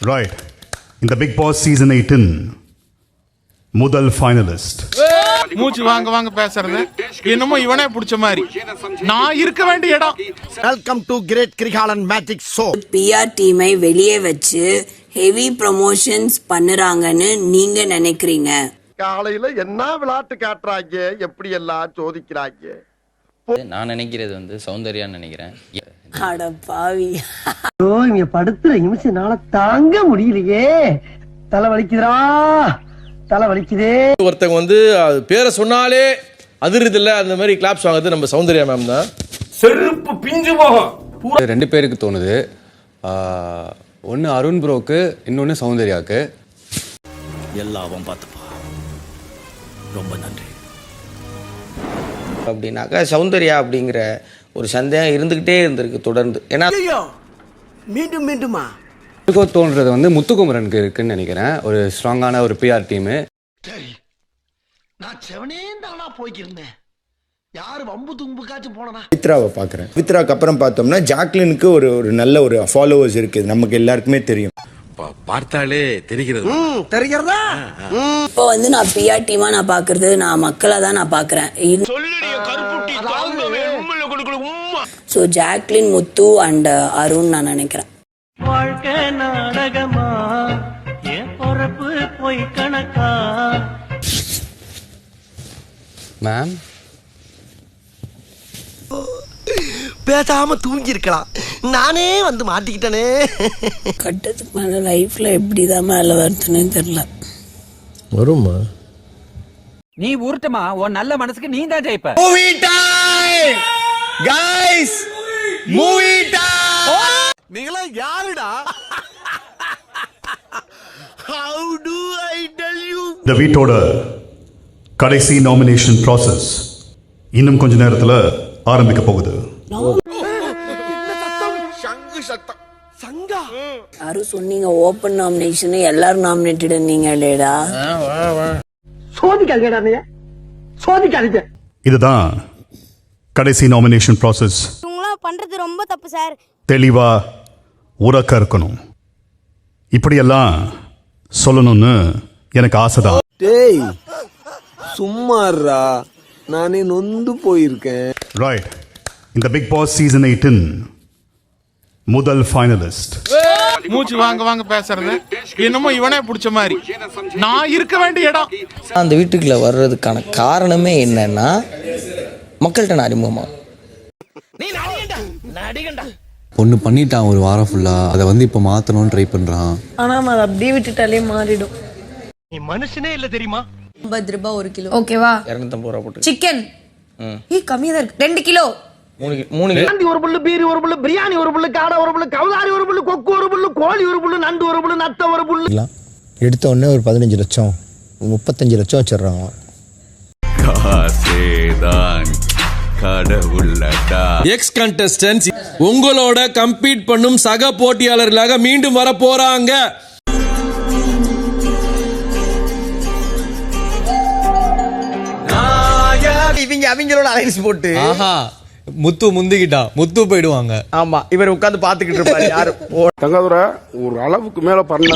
Right. In the Big Boss Season 18, முதல் finalist. மூச்சு வாங்க பேசுறது என்னமோ இவனே பிடிச்ச மாதிரி. நான் இருக்க வேண்டிய இடம். Welcome to great Kirikalan magic show. PR டீமை வெளியே வச்சு ஹெவி ப்ரமோஷன்ஸ் பண்ணுறாங்கன்னு நீங்க நினைக்கிறீங்க? காலையில என்ன விளையாட்டு காட்டுறாங்க, எப்படி எல்லாம் சோதிக்கிறாங்க. நான் நினைக்கிறது வந்து சௌந்தர்யான்னு நினைக்கிறேன். அட பாவி, இங்க படுத்துற நிமிஷம்னால தாங்க முடியலையே, தலை வலிக்குதுடா, தலை வலிக்குதே. ஒருத்தங்க வந்து பேரை சொன்னாலே அதிருது இல்ல, அந்த மாதிரி கிளாப்ஸ் வாங்குறது நம்ம சௌந்தர்யா மேம் தான். செருப்பு பிஞ்சு போகும். ரெண்டு பேருக்கு தோணுது, ஒன்னு அருண் ப்ரோக்கு, இன்னொன்னு சௌந்தர்யாக்கு. எல்லாவும் பார்த்துப்பா, ரொம்ப நன்றி. அப்படின்னாக்கா சௌந்தர்யா அப்படிங்கிற ஒரு சந்தேகம் இருந்துகிட்டே இருந்திருக்கு தொடர்ந்து. ஏன்னா மீண்டும் மீண்டுமா தோன்றது வந்து முத்துக்குமரனுக்கு இருக்குன்னு நினைக்கிறேன், ஒரு ஸ்ட்ராங்கான ஒரு பிஆர் டீமு. சரி, நான் செவனே தானா போய்க்கிருந்தேன், யாரு வம்பு தும்புக்காச்சும் போனா. பவித்ராவை பார்க்குறேன். பவித்ராவுக்கு அப்புறம் பார்த்தோம்னா ஜாக்லினுக்கு ஒரு நல்ல ஒரு ஃபாலோவர்ஸ் இருக்குது, நமக்கு எல்லாருக்குமே தெரியும். பார்த்தாலே தெரிகிறது. தெரிகிறதா? இப்போ வந்து நான் பிஆர் டீமா நான் பாக்குறது, நான் மக்களை தான் நான் பாக்குறேன். So Jacqueline, Muthu and Arun நான் நினைக்கிறேன். வாழ்க்கை நாடகமா, என் பொறப்பு போய் கணக்கா. மேம் பேசாம தூங்கி இருக்கலாம், நானே வந்து மாட்டிக்கிட்டனே. கட்டத்துக்கு மேல லைஃப்ல எப்படிதான் மேல வருதுன்னு தெரியல. வருமா? நீ உருட்டுமா, உன் நல்ல மனசுக்கு நீ தான் ஜெயிப்ப. Movie time guys, movie time. நீங்களா யாருடா? How do I tell you? இந்த வீட்டோட கடைசி நாமினேஷன் ப்ராசஸ் இன்னும் கொஞ்ச நேரத்தில் ஆரம்பிக்க போகுது. யாரும் சொன்னீங்க ஓப்பன் நாமினேஷன், எல்லாரும் நாமினேட்டட் நீங்க இல்லையடா. சோதிக்காதீங்க, சோதிக்காதீங்க. இதுதான் கடைசி நாமினேஷன் ப்ராசஸ். பண்றது ரொம்ப தப்பு சார். தெளிவா உறக்க இருக்கணும், இப்படியெல்லாம் சொல்லணும்னு எனக்கு ஆசைதான். டேய் சும்மாறா, நானே நொந்து போயிருக்கேன். ரைட். இந்த பிக் பாஸ் சீசன் 18 முதல் ஃபைனலிஸ்ட். மூச்சு வாங்க பேசுறது என்னமோ இவனே பிடிச்ச மாதிரி. நான் இருக்க வேண்டிய இடம். அந்த வீட்டுக்குள்ள வர்றதுக்கான காரணமே என்னன்னா, மக்கள்கிட்ட நான் அறிமுகமா ஒன்று பண்ணிட்டான் ஒரு வாரம் ஃபுல்லா, அதை வந்து இப்போ மாற்றணும்னு ட்ரை பண்ணுறான். ஆனால் அதை அப்படியே விட்டுட்டாலே மாறிடும். நீ மனுஷனே இல்ல தெரியுமா? 50 ரூபாய் 1 கிலோ. ஓகேவா? 250 ரூபா போட்டு. சிக்கன் கம்மியா தான் இருக்கு. 2 கிலோ. 3 கிலோ. ஒரு புல்லு பீரி, ஒரு புல்லு பிரியாணி, ஒரு புல்லு காடை, ஒரு புல்லு கவுதாரி, ஒரு புல்லு கொக்கு, ஒரு புல்லு கோழி, ஒரு புல்லு நண்டு, ஒரு புல்லு நத்த, ஒரு புல்லு. எடுத்த உடனே ஒரு 15 லட்சம் 35 லட்சம் வச்சிடறாங்க. எக்ஸ் கண்டஸ்டன்ஸ் உங்களோட கம்பீட் பண்ணும் சக போட்டியாளர்களாக மீண்டும் வர போறாங்க. அவங்களோட அலைன்ஸ் போட்டு முத்து முந்திக்கிட்டா, முத்து போயிடுவாங்க. ஆமா, இவர் உட்கார்ந்து பாத்துக்கிட்டு இருப்பாரு. யாரும் தங்காதுரை ஒரு அளவுக்கு மேல பண்ண